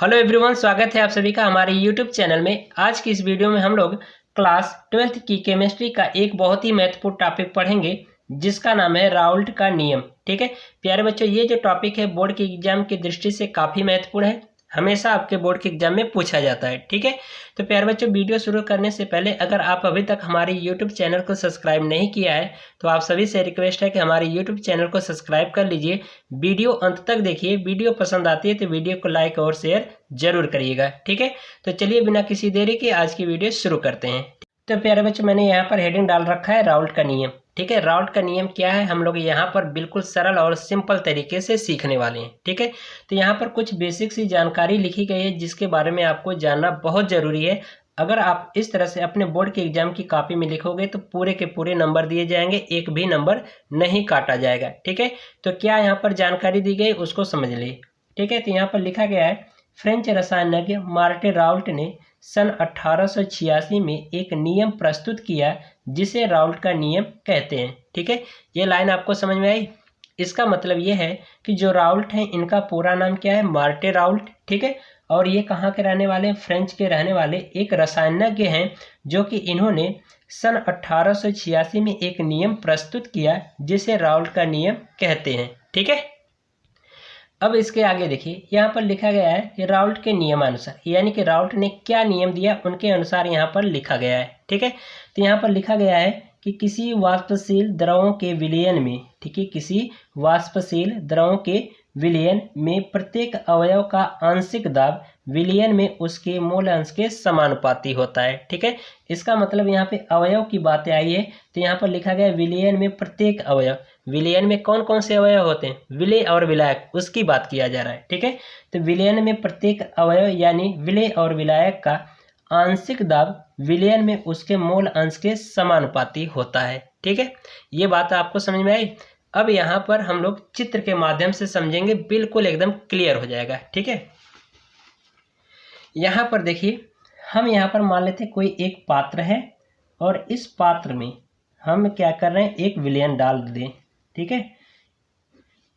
Hello everyone, स्वागत है आप सभी का हमारे यूट्यूब चैनल में। आज की इस वीडियो में हम लोग क्लास 12th की केमिस्ट्री का एक बहुत ही महत्वपूर्ण टॉपिक पढ़ेंगे जिसका नाम है राउल्ट का नियम। ठीक है प्यारे बच्चों, ये जो टॉपिक है बोर्ड के एग्जाम की दृष्टि से काफ़ी महत्वपूर्ण है, हमेशा आपके बोर्ड के एग्जाम में पूछा जाता है। ठीक है, तो प्यारे बच्चों, वीडियो शुरू करने से पहले अगर आप अभी तक हमारे यूट्यूब चैनल को सब्सक्राइब नहीं किया है तो आप सभी से रिक्वेस्ट है कि हमारे यूट्यूब चैनल को सब्सक्राइब कर लीजिए। वीडियो अंत तक देखिए, वीडियो पसंद आती है तो वीडियो को लाइक और शेयर जरूर करिएगा। ठीक है, तो चलिए बिना किसी देरी के आज की वीडियो शुरू करते हैं। तो प्यारे बच्चों, मैंने यहाँ पर हेडिंग डाल रखा है राउल्ट का नियम। ठीक है, राउल्ट का नियम क्या है हम लोग यहाँ पर बिल्कुल सरल और सिंपल तरीके से सीखने वाले हैं। ठीक है, तो यहाँ पर कुछ बेसिक सी जानकारी लिखी गई है जिसके बारे में आपको जानना बहुत ज़रूरी है। अगर आप इस तरह से अपने बोर्ड के एग्जाम की कॉपी में लिखोगे तो पूरे के पूरे नंबर दिए जाएंगे, एक भी नंबर नहीं काटा जाएगा। ठीक है, तो क्या यहाँ पर जानकारी दी गई उसको समझ लीजिए। ठीक है, तो यहाँ पर लिखा गया है फ्रेंच रसायनज्ञ मार्टे राउल्ट ने सन 1886 में एक नियम प्रस्तुत किया जिसे राउल्ट का नियम कहते हैं। ठीक है, ये लाइन आपको समझ में आई? इसका मतलब ये है कि जो राउल्ट हैं इनका पूरा नाम क्या है? मार्टे राउल्ट। ठीक है, और ये कहाँ के रहने वाले हैं? फ्रेंच के रहने वाले एक रसायनज्ञ हैं जो कि इन्होंने सन 1886 में एक नियम प्रस्तुत किया जिसे राउल्ट का नियम कहते हैं। ठीक है, अब इसके आगे देखिए, यहाँ पर लिखा गया है कि राउल्ट के नियमानुसार, यानी कि राउल्ट ने क्या नियम दिया उनके अनुसार यहाँ पर लिखा गया है। ठीक है, तो यहाँ पर लिखा गया है कि किसी वाष्पशील द्रवों के विलयन में, ठीक है, किसी वाष्पशील द्रवों के विलयन में प्रत्येक अवयव का आंशिक दाब विलयन में उसके मूल अंश के समानुपाती होता है। ठीक है, इसका मतलब यहाँ पे अवयव की बातें आई है, तो यहाँ पर लिखा गया विलयन में प्रत्येक अवयव, विलयन में कौन कौन से अवयव होते हैं? विलेय और विलायक, उसकी बात किया जा रहा है। ठीक है, तो विलयन में प्रत्येक अवयव यानी विलेय और विलायक का आंशिक दाब विलयन में उसके मूल अंश के समानुपाती होता है। ठीक है, ये बात आपको समझ में आई? अब यहाँ पर हम लोग चित्र के माध्यम से समझेंगे, बिल्कुल एकदम क्लियर हो जाएगा। ठीक है, यहाँ पर देखिए, हम यहाँ पर मान लेते हैं कोई एक पात्र है और इस पात्र में हम क्या कर रहे हैं? एक विलयन डाल दें। ठीक है,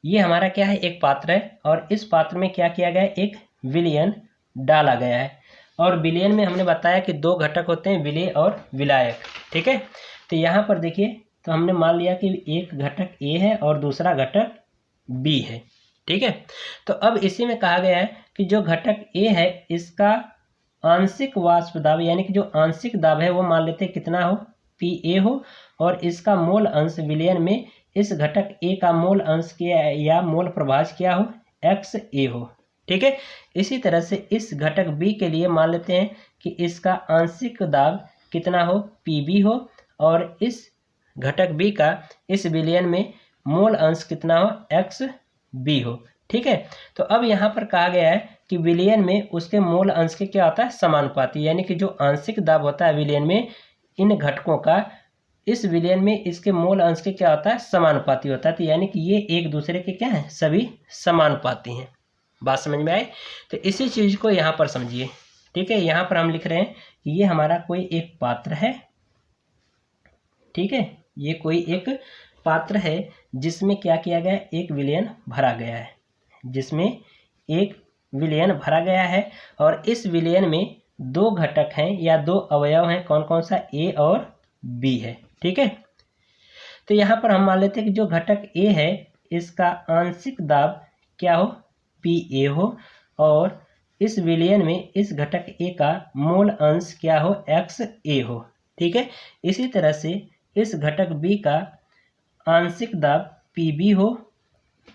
ये हमारा क्या है? एक पात्र है और इस पात्र में क्या किया गया है? एक विलयन डाला गया है। और विलयन में हमने बताया कि दो घटक होते हैं, विलेय और विलायक। ठीक है, तो यहाँ पर देखिए, तो हमने मान लिया कि एक घटक ए है और दूसरा घटक बी है। ठीक है, तो अब इसी में कहा गया है कि जो घटक ए है इसका आंशिक वाष्प दाब, यानी कि जो आंशिक दाब है वो मान लेते हैं कितना हो? पी हो, और इसका मूल अंश विलयन में इस घटक ए का मूल अंश या मूल प्रभाज क्या हो? एक्स ए हो। ठीक है, इसी तरह से इस घटक बी के लिए मान लेते हैं कि इसका आंशिक दाब कितना हो? पी बी हो, और इस घटक बी का इस विलयन में मूल अंश कितना हो? एक्स बी हो। ठीक है, तो अब यहाँ पर कहा गया है कि विलयन में उसके मूल अंश के क्या होता है? समानुपाती, यानी कि जो आंशिक दाब होता है विलयन में इन घटकों का, इस विलयन में इसके मूल अंश के क्या होता है? समानुपाती होता है। तो यानी कि ये एक दूसरे के क्या है? सभी समानुपाती हैं। बात समझ में आई? तो इसी चीज को यहाँ पर समझिए। ठीक है, यहाँ पर हम लिख रहे हैं कि ये हमारा कोई एक पात्र है। ठीक है, ये कोई एक पात्र है जिसमें क्या किया गया? एक विलयन भरा गया है, जिसमें एक विलयन भरा गया है और इस विलयन में दो घटक हैं या दो अवयव हैं। कौन कौन सा? ए और बी है। ठीक है, तो यहाँ पर हम मान लेते हैं कि जो घटक ए है इसका आंशिक दाब क्या हो? पी ए हो, और इस विलयन में इस घटक ए का मूल अंश क्या हो? एक्स ए हो। ठीक है, इसी तरह से इस घटक बी का आंशिक दाब पी बी हो।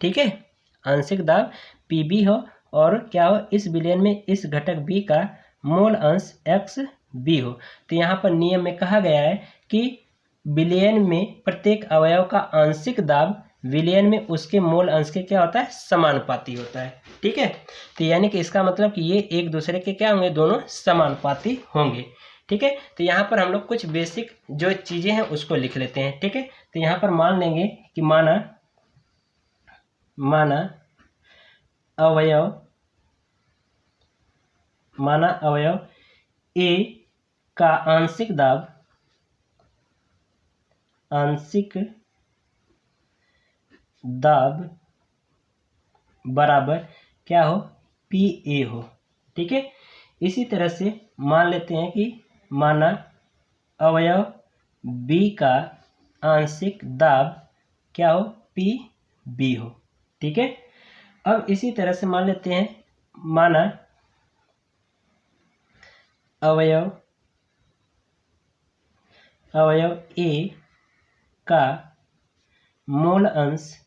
ठीक है, आंशिक दाब पी बी हो, और क्या हो? इस विलयन में इस घटक बी का मूल अंश एक्स बी हो। तो यहाँ पर नियम में कहा गया है कि विलयन में प्रत्येक अवयव का आंशिक दाब विलयन में उसके मूल अंश के क्या होता है? समानुपाती होता है। ठीक है, तो यानी कि इसका मतलब कि ये एक दूसरे के क्या होंगे? दोनों समानुपाती होंगे। ठीक है, तो यहाँ पर हम लोग कुछ बेसिक जो चीजें हैं उसको लिख लेते हैं। ठीक है, तो यहाँ पर मान लेंगे कि माना अवयव ए का आंशिक दाब बराबर क्या हो? पी ए हो। ठीक है। इसी तरह से मान लेते हैं कि माना अवयव बी का आंशिक दाब क्या हो, पी बी हो, ठीक है। अब इसी तरह से मान लेते हैं माना अवयव ए का मोल अंश,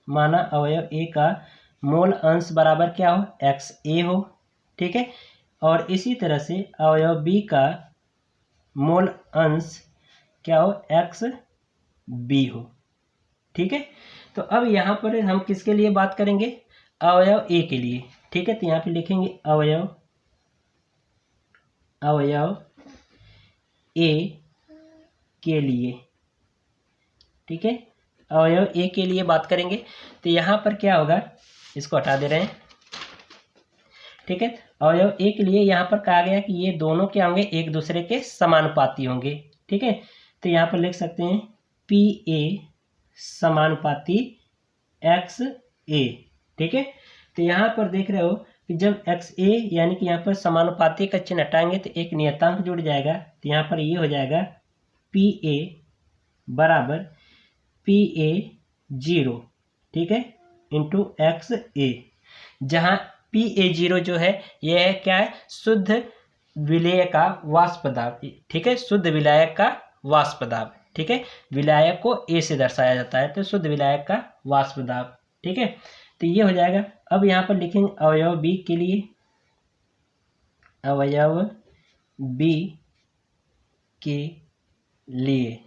माना अवयव ए का मोल अंश बराबर क्या हो, एक्स ए हो, ठीक है। और इसी तरह से अवयव बी का मोल अंश क्या हो, एक्स बी हो, ठीक है। तो अब यहाँ पर हम किसके लिए बात करेंगे, अवयव ए के लिए, ठीक है। तो यहाँ पे लिखेंगे अवयव ए के लिए, ठीक है। अवयव ए के लिए बात करेंगे तो यहाँ पर क्या होगा, इसको हटा दे रहे हैं, ठीक है। अवयव ए के लिए यहाँ पर कहा गया कि ये दोनों क्या होंगे, एक दूसरे के समानुपाती होंगे, ठीक है। तो यहाँ पर लिख सकते हैं पी ए समानुपाती एक्स ए, ठीक है। तो यहाँ पर देख रहे हो कि जब एक्स ए यानी कि यहाँ पर समानुपाती का चिन्ह हटाएंगे तो एक नियतांक जुड़ जाएगा। तो यहाँ पर ये हो जाएगा पी ए बराबर पी ए 0, ठीक है, इंटू एक्स ए, जहाँ पी ए 0 जो है यह है क्या है, शुद्ध विलेय का वाष्प दाब, ठीक है, शुद्ध विलायक का वाष्प दाब, ठीक है। विलायक को ए से दर्शाया जाता है तो शुद्ध विलायक का वाष्प दाब, ठीक है। तो ये हो जाएगा। अब यहाँ पर लिखेंगे अवयव बी के लिए, अवयव बी के लिए,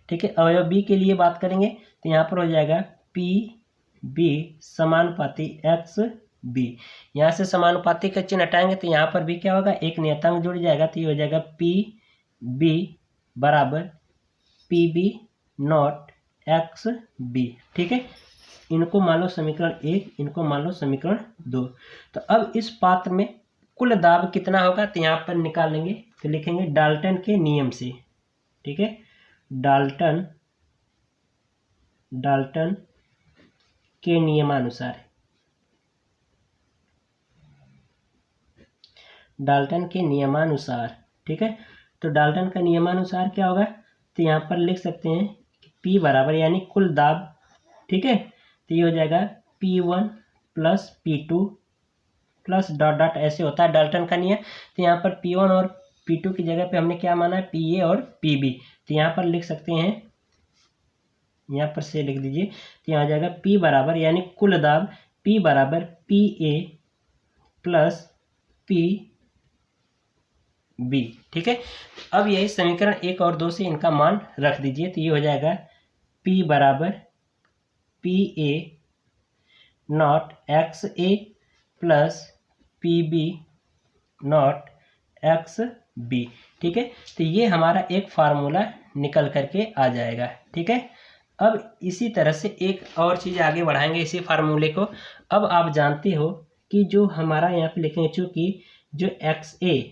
ठीक है। अवयव बी के लिए बात करेंगे तो यहाँ पर हो जाएगा पी बी समानुपाती एक्स बी, यहाँ से समानुपाती का चिन्ह हटाएंगे तो यहाँ पर भी क्या होगा, एक नियतांक जुड़ जाएगा। तो ये हो जाएगा पी बी बराबर P B naught X B, ठीक है। इनको मान लो समीकरण 1, इनको मान लो समीकरण 2। तो अब इस पात्र में कुल दाब कितना होगा तो यहाँ पर निकाल लेंगे। तो लिखेंगे डाल्टन के नियम से, ठीक है, डाल्टन के नियमानुसार, डाल्टन के नियमानुसार, ठीक है। तो डाल्टन का नियमानुसार क्या होगा, तो यहाँ पर लिख सकते हैं P बराबर यानी कुल दाब, ठीक है। तो ये हो जाएगा P1 plus P2 plus dot dot ऐसे होता है डाल्टन का नियम। तो यहाँ पर P1 और P2 की जगह पे हमने क्या माना है, PA और PB। तो यहाँ पर लिख सकते हैं, यहाँ पर से लिख दीजिए। तो यहाँ हो जाएगा P बराबर यानी कुल दाब P बराबर PA प्लस PB, ठीक है। अब यही समीकरण 1 और 2 से इनका मान रख दीजिए। तो ये हो जाएगा P बराबर PA not XA plus PB not XB, ठीक है। तो ये हमारा एक फार्मूला निकल करके आ जाएगा, ठीक है। अब इसी तरह से एक और चीज़ आगे बढ़ाएंगे इसी फार्मूले को। अब आप जानते हो कि जो हमारा यहाँ पे लिखेंगे, चूँकि जो XA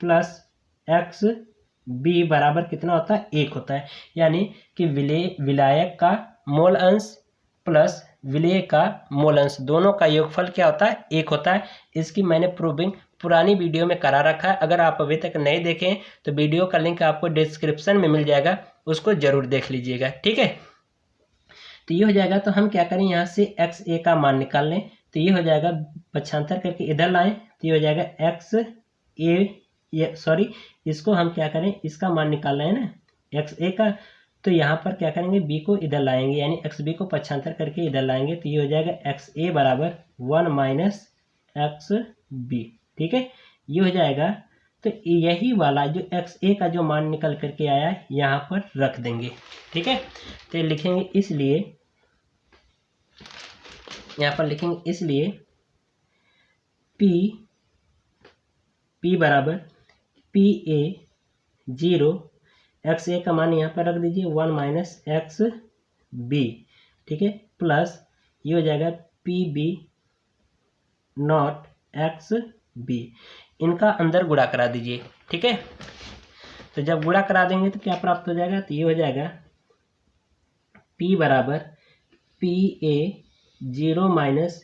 प्लस XB बराबर कितना होता है, 1 होता है, यानी कि विलायक का मोल अंश प्लस विलेय का मोल अंश दोनों का योगफल क्या होता है, 1 होता है। इसकी मैंने प्रूविंग पुरानी वीडियो में करा रखा है। अगर आप अभी तक नहीं देखें तो वीडियो का लिंक आपको डिस्क्रिप्शन में मिल जाएगा, उसको जरूर देख लीजिएगा, ठीक है। तो ये हो जाएगा। तो हम क्या करें, यहाँ से XA का मान निकाल लें। तो ये हो जाएगा, पक्षांतर करके इधर लाएं तो ये हो जाएगा XA, इसको हम क्या करें, इसका मान निकाल रहे हैं ना XA का। तो यहाँ पर क्या करेंगे, B को इधर लाएंगे यानी XB को पक्षांतर करके इधर लाएंगे। तो ये हो जाएगा XA बराबर 1 माइनस XB, ठीक है, ये हो जाएगा। तो यही वाला जो XA का जो मान निकल करके आया है यहाँ पर रख देंगे, ठीक है। तो लिखेंगे इसलिए, यहाँ पर लिखेंगे इसलिए P बराबर PA 0, XA का मान यहाँ पर रख दीजिए 1 माइनस XB, ठीक है, प्लस ये हो जाएगा PB नॉट XB। इनका अंदर गुणा करा दीजिए, ठीक है। तो जब गुणा करा देंगे तो क्या प्राप्त हो जाएगा, तो ये हो जाएगा P बराबर PA 0 minus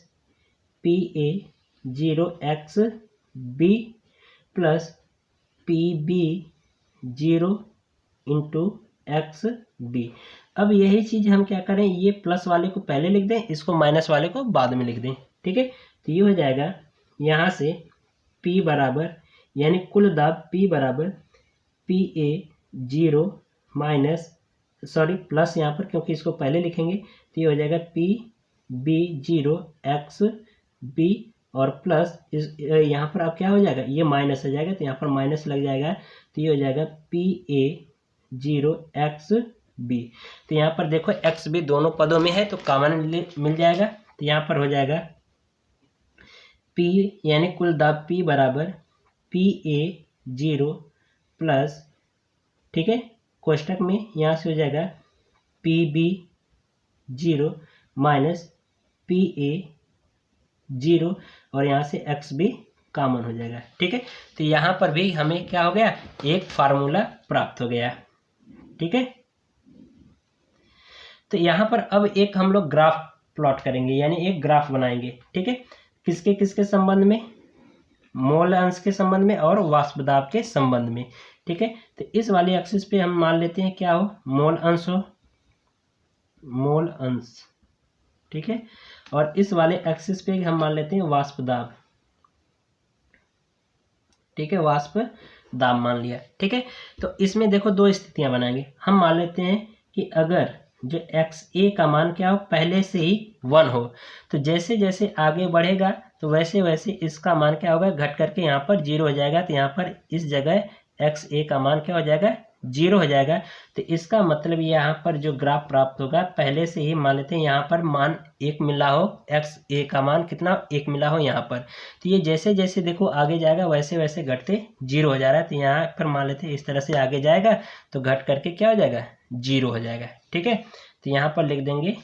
PA0XB plus PB0 × अब यही चीज़ हम क्या करें, ये प्लस वाले को पहले लिख दें, इसको माइनस वाले को बाद में लिख दें। ठीक है, तो ये हो जाएगा यहाँ से P बराबर, यानी कुल दाब P बराबर PA0 माइनस, सॉरी प्लस यहाँ पर क्योंकि इसको पहले लिखेंगे, तो ये हो जाएगा PB0XB और प्लस इस यहाँ पर अब क्या हो जाएगा, ये माइनस हो जाएगा तो यहाँ पर माइनस लग जाएगा, तो ये हो जाएगा PA0XB। तो यहाँ पर देखो XB दोनों पदों में है तो कॉमन मिल जाएगा, तो यहाँ पर हो जाएगा P यानी कुल दाब P बराबर PA0 प्लस, ठीक है, कोष्टक में यहाँ से हो जाएगा PB0 माइनस PA0 और यहाँ से XB कॉमन हो जाएगा। ठीक है, तो यहाँ पर भी हमें क्या हो गया, एक फार्मूला प्राप्त हो गया। ठीक है, तो यहाँ पर अब एक हम लोग ग्राफ प्लॉट करेंगे, यानी एक ग्राफ बनाएंगे। ठीक है, किसके किसके संबंध में, मोल अंश के संबंध में और वाष्प दाब के संबंध में। ठीक है, तो इस वाली एक्सिस पे हम मान लेते हैं क्या हो, मोल अंश हो, मोल अंश। ठीक है, और इस वाले एक्सिस पे हम मान लेते हैं वाष्प दाब। ठीक है, वाष्प दाब मान लिया। ठीक है, तो इसमें देखो दो स्थितियां बनाएंगे। हम मान लेते हैं कि अगर जो XA का मान क्या हो, पहले से ही 1 हो, तो जैसे जैसे आगे बढ़ेगा तो वैसे वैसे इसका मान क्या होगा, घट करके यहाँ पर 0 हो जाएगा। तो यहाँ पर इस जगह XA का मान क्या हो जाएगा, 0 हो जाएगा। तो इसका मतलब यहाँ पर जो ग्राफ प्राप्त होगा, पहले से ही मान लेते हैं यहाँ पर मान 1 मिला हो, XA का मान कितना 1 मिला हो यहाँ पर, तो ये जैसे जैसे देखो आगे जाएगा वैसे वैसे घटते 0 हो जा रहा है। तो यहाँ पर मान लेते हैं इस तरह से आगे जाएगा तो घट करके क्या हो जाएगा, 0 हो जाएगा। ठीक है, तो यहाँ पर लिख देंगे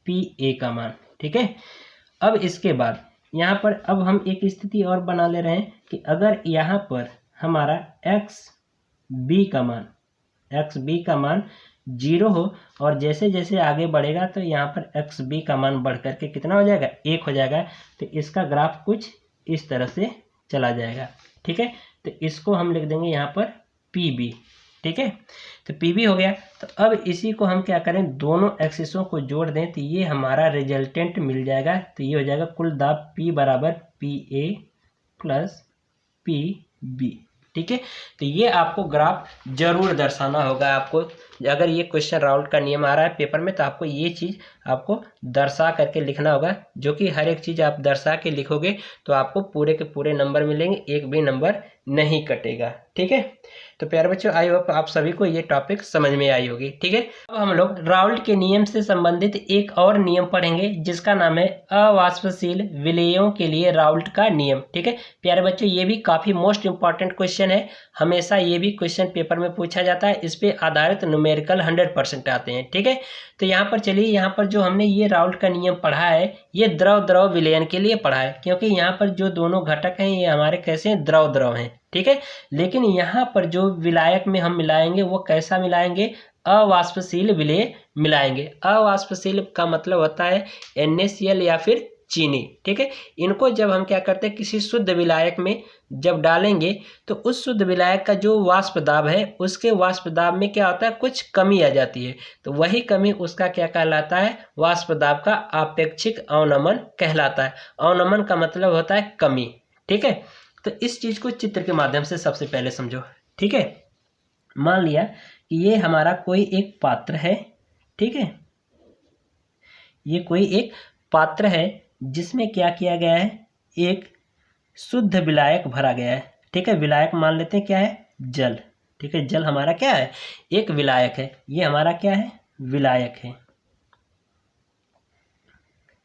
PA का मान। ठीक है, अब इसके बाद यहाँ पर अब हम एक स्थिति और बना ले रहे हैं कि अगर यहाँ पर हमारा XB का मान 0 हो और जैसे जैसे आगे बढ़ेगा तो यहाँ पर XB का मान बढ़ करके कितना हो जाएगा, 1 हो जाएगा। तो इसका ग्राफ कुछ इस तरह से चला जाएगा। ठीक है, तो इसको हम लिख देंगे यहाँ पर PB। ठीक है, तो PB हो गया। तो अब इसी को हम क्या करें, दोनों एक्सिसों को जोड़ दें तो ये हमारा रिजल्टेंट मिल जाएगा। तो ये हो जाएगा कुल दाब P बराबर PA प्लस PB। ठीक है, तो ये आपको ग्राफ जरूर दर्शाना होगा। आपको अगर ये क्वेश्चन राउल्ट का नियम आ रहा है पेपर में तो आपको ये चीज़ आपको दर्शा करके लिखना होगा, जो कि हर एक चीज़ आप दर्शा के लिखोगे तो आपको पूरे के पूरे नंबर मिलेंगे, एक भी नंबर नहीं कटेगा। ठीक है, तो प्यारे बच्चों आई होप आप सभी को ये टॉपिक समझ में आई होगी। ठीक है, अब हम लोग राउल्ट के नियम से संबंधित एक और नियम पढ़ेंगे जिसका नाम है अवाष्पशील विलेयों के लिए राउल्ट का नियम। ठीक है प्यारे बच्चों, ये भी काफ़ी मोस्ट इंपॉर्टेंट क्वेश्चन है, हमेशा ये भी क्वेश्चन पेपर में पूछा जाता है, इस पे आधारित न्यूमेरिकल 100% आते हैं। ठीक है, तो यहाँ पर चलिए, यहाँ पर जो हमने ये राउल्ट का नियम पढ़ा है ये द्रव द्रव विलयन के लिए पढ़ा है, क्योंकि यहाँ पर जो दोनों घटक हैं ये हमारे कैसे द्रव द्रव हैं। ठीक है, लेकिन यहाँ पर जो विलायक में हम मिलाएंगे वो कैसा मिलाएंगे, अवाष्पशील विलेय मिलाएंगे। अवाष्पशील का मतलब होता है NaCl या फिर चीनी। ठीक है, इनको जब हम क्या करते हैं किसी शुद्ध विलायक में जब डालेंगे तो उस शुद्ध विलायक का जो वाष्प दाब है उसके वाष्प दाब में क्या होता है, कुछ कमी आ जाती है। तो वही कमी उसका क्या कहलाता है, वाष्प दाब का आपेक्षिक अवनमन कहलाता है। अवनमन का मतलब होता है कमी। ठीक है, तो इस चीज को चित्र के माध्यम से सबसे पहले समझो। ठीक है, मान लिया कि ये हमारा कोई एक पात्र है। ठीक है, ये कोई एक पात्र है जिसमें क्या किया गया है, एक शुद्ध विलायक भरा गया है। ठीक है, विलायक मान लेते हैं क्या है, जल। ठीक है, जल हमारा क्या है, एक विलायक है, ये हमारा क्या है, विलायक है।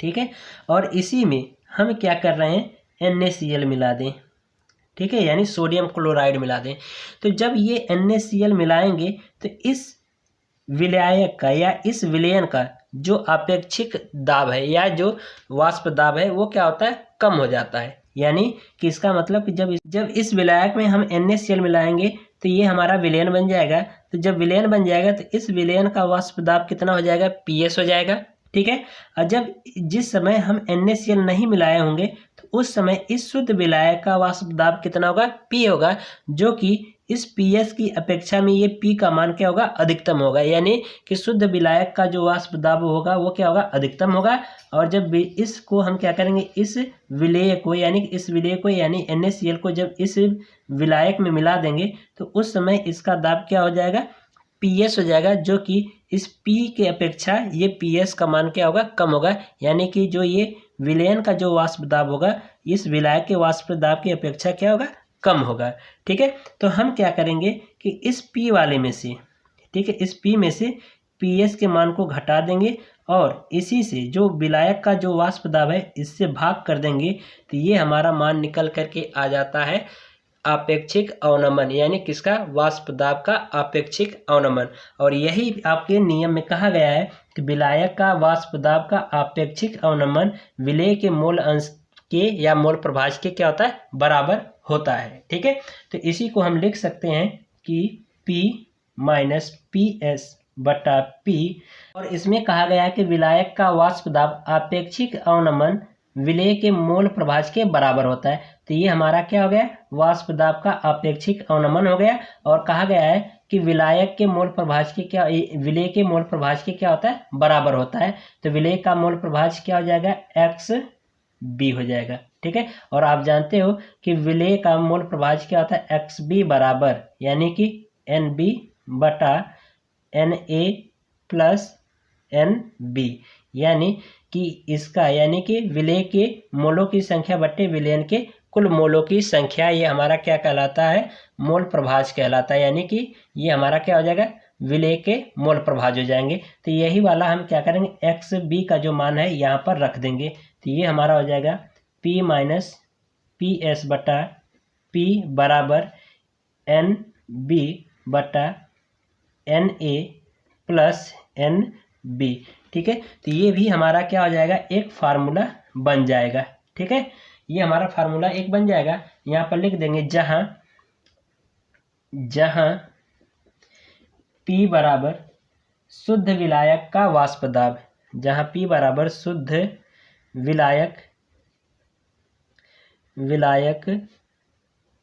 ठीक है, और इसी में हम क्या कर रहे हैं, NaCl मिला दें। ठीक है, यानी सोडियम क्लोराइड मिला दें। तो जब ये NaCl मिलाएंगे तो इस विलायक का या इस विलयन का जो अपेक्षिक दाब है या जो वाष्प दाब है वो क्या होता है, कम हो जाता है। यानी कि इसका मतलब कि जब इस विलायक में हम NaCl मिलाएंगे तो ये हमारा विलयन बन जाएगा। तो जब विलयन बन जाएगा तो इस विलयन का वाष्प दाब कितना हो जाएगा, PS हो जाएगा। ठीक है। और जब जिस समय हम NaCl नहीं मिलाए होंगे तो उस समय इस शुद्ध विलायक का वाष्प दाब कितना होगा, P होगा, जो कि इस PS की अपेक्षा में ये P का मान क्या होगा, अधिकतम होगा। यानी कि शुद्ध विलायक का जो वाष्प दाब होगा वो क्या होगा, अधिकतम होगा। और जब इसको हम क्या करेंगे, इस विलेय को यानी NaCl को जब इस विलायक में मिला देंगे तो उस समय इसका दाब क्या हो जाएगा, PS हो जाएगा, जो कि इस P के अपेक्षा ये PS का मान क्या होगा, कम होगा। यानी कि जो ये विलयन का जो वाष्प दाब होगा इस विलायक के वाष्प दाब की अपेक्षा क्या होगा, कम होगा। ठीक है। तो हम क्या करेंगे कि इस P वाले में से, ठीक है, इस P में से PS के मान को घटा देंगे और इसी से जो विलायक का जो वाष्प दाब है इससे भाग कर देंगे तो ये हमारा मान निकल करके आ जाता है आपेक्षिक अवनमन, यानी किसका, वाष्प दाब का आपेक्षिक अवनमन। और यही आपके नियम में कहा गया है कि विलायक का वाष्प दाब का आपेक्षिक अवनमन विलेय के मोल अंश के या मोल प्रभाज के क्या होता है, बराबर होता है। ठीक है। तो इसी को हम लिख सकते हैं कि P माइनस PS बटा P, और इसमें कहा गया है कि विलायक का वाष्प दाब आपेक्षिक अवनमन विलेय के मोल प्रभाज के बराबर होता है। तो ये हमारा क्या हो गया, वाष्प दाब का आपेक्षिक अवनमन हो गया। और कहा गया है कि विलायक के मोल प्रभाज के क्या, विलेय के मोल प्रभाज के क्या होता है, बराबर होता है। तो विलेय का मोल प्रभाज क्या हो जाएगा, XB हो जाएगा। ठीक है। और आप जानते हो कि विलेय का मोल प्रभाज क्या होता है, XB बराबर यानी कि NB बटा Na प्लस NB, यानी कि इसका यानी कि विलेय के मोलों की संख्या बट्टे विलयन के कुल मोलों की संख्या, ये हमारा क्या कहलाता है, मोल प्रभाज कहलाता है। यानी कि ये हमारा क्या हो जाएगा, विलेय के मोल प्रभाज हो जाएंगे। तो यही वाला हम क्या करेंगे, XB का जो मान है यहाँ पर रख देंगे। तो ये हमारा हो जाएगा P माइनस PS बटा P बराबर NB बटा Na प्लस NB। ठीक है। तो ये भी हमारा क्या हो जाएगा, एक फार्मूला बन जाएगा। ठीक है। ये हमारा फार्मूला एक बन जाएगा। यहाँ पर लिख देंगे जहां P बराबर शुद्ध विलायक का वाष्प दाब, जहां P बराबर शुद्ध विलायक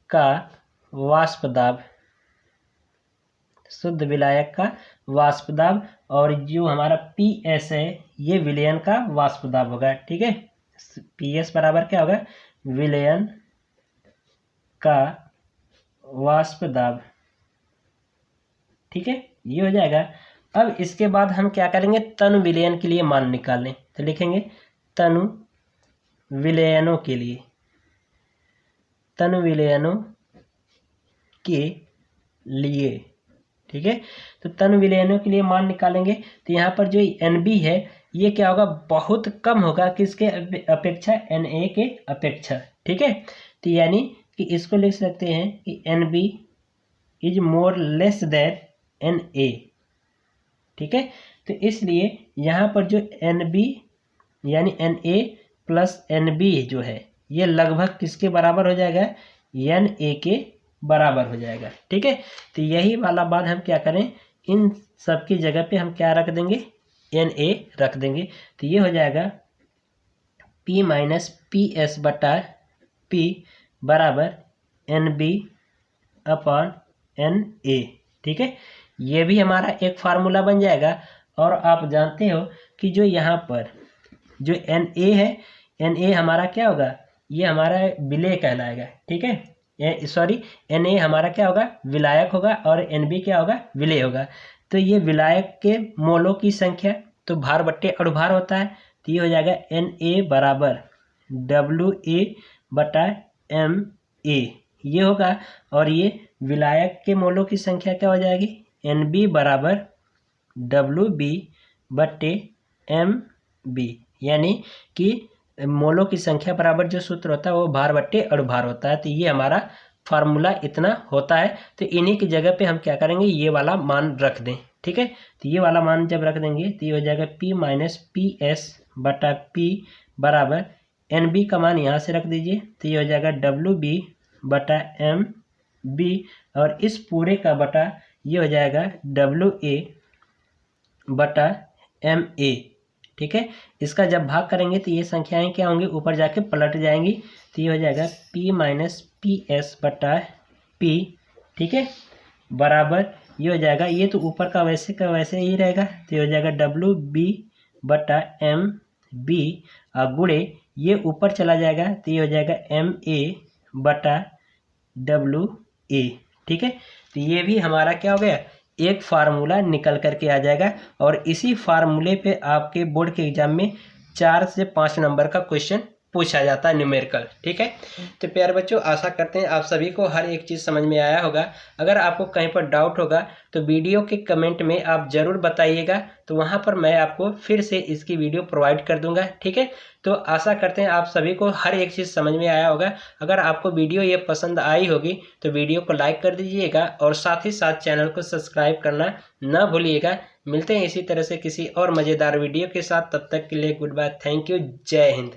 का वाष्प दाब, शुद्ध विलायक का वाष्प दाब, और जो हमारा PS है ये विलयन का वाष्प दाब होगा। ठीक है। PS बराबर क्या होगा, विलयन का वाष्प दाब। ठीक है, ये हो जाएगा। अब इसके बाद हम क्या करेंगे, तनु विलयन के लिए मान निकालें। तो लिखेंगे तनु विलयनों के लिए, तनु विलयनों के लिए। ठीक है। तो तनु विलयनों के लिए मान निकालेंगे तो यहाँ पर जो NB है ये क्या होगा, बहुत कम होगा किसके अपेक्षा, Na के अपेक्षा। ठीक है। तो यानी कि इसको लिख सकते हैं कि NB is more less than Na। ठीक है। तो इसलिए यहाँ पर जो NB यानी Na प्लस NB जो है ये लगभग किसके बराबर हो जाएगा, Na के बराबर हो जाएगा। ठीक है। तो यही वाला बात हम क्या करें, इन सब की जगह पे हम क्या रख देंगे, Na रख देंगे। तो ये हो जाएगा P माइनस PS बटा P बराबर NB अपॉन Na। ठीक है। ये भी हमारा एक फार्मूला बन जाएगा। और आप जानते हो कि जो यहाँ पर जो Na है, Na हमारा क्या होगा, ये हमारा विलेय कहलाएगा। ठीक है। Na हमारा क्या होगा, विलायक होगा, और NB क्या होगा, विलेय होगा। तो ये विलायक के मोलों की संख्या, तो भार बट्टे अणुभार होता है। तो ये हो जाएगा Na बराबर WA बटा MA, ये होगा। और ये विलायक के मोलों की संख्या क्या हो जाएगी, NB बराबर WB बट्टे MB, यानी कि मोलों की संख्या बराबर जो सूत्र होता है वो भार बट्टे अणुभार होता है। तो ये हमारा फार्मूला इतना होता है। तो इन्हीं की जगह पे हम क्या करेंगे, ये वाला मान रख दें। ठीक है। तो ये वाला मान जब रख देंगे तो ये हो जाएगा P माइनस PS बटा P बराबर NB का मान यहाँ से रख दीजिए। तो ये हो जाएगा WB बटा MB, और इस पूरे का बटा ये हो जाएगा WA बटा MA। ठीक है। इसका जब भाग करेंगे तो ये संख्याएं क्या होंगी, ऊपर जाके पलट जाएंगी। तो ये हो जाएगा p माइनस पी एस बटा p, ठीक है, बराबर ये हो जाएगा, ये तो ऊपर का वैसे ही रहेगा। तो ये हो जाएगा डब्ल्यू बी बटा एम बी गुणे ये ऊपर चला जाएगा। तो ये हो जाएगा एम ए बटा डब्ल्यू ए, ठीक है। तो ये भी हमारा क्या हो गया, एक फार्मूला निकल करके आ जाएगा। और इसी फार्मूले पे आपके बोर्ड के एग्जाम में 4 से 5 नंबर का क्वेश्चन पूछा जाता है, न्यूमेरिकल, ठीक है। तो प्यारे बच्चों, आशा करते हैं आप सभी को हर एक चीज़ समझ में आया होगा। अगर आपको कहीं पर डाउट होगा तो वीडियो के कमेंट में आप ज़रूर बताइएगा, तो वहाँ पर मैं आपको फिर से इसकी वीडियो प्रोवाइड कर दूंगा, ठीक है। तो आशा करते हैं आप सभी को हर एक चीज़ समझ में आया होगा। अगर आपको वीडियो ये पसंद आई होगी तो वीडियो को लाइक कर दीजिएगा और साथ ही साथ चैनल को सब्सक्राइब करना ना भूलिएगा। मिलते हैं इसी तरह से किसी और मज़ेदार वीडियो के साथ, तब तक के लिए गुड बाय, थैंक यू, जय हिंद।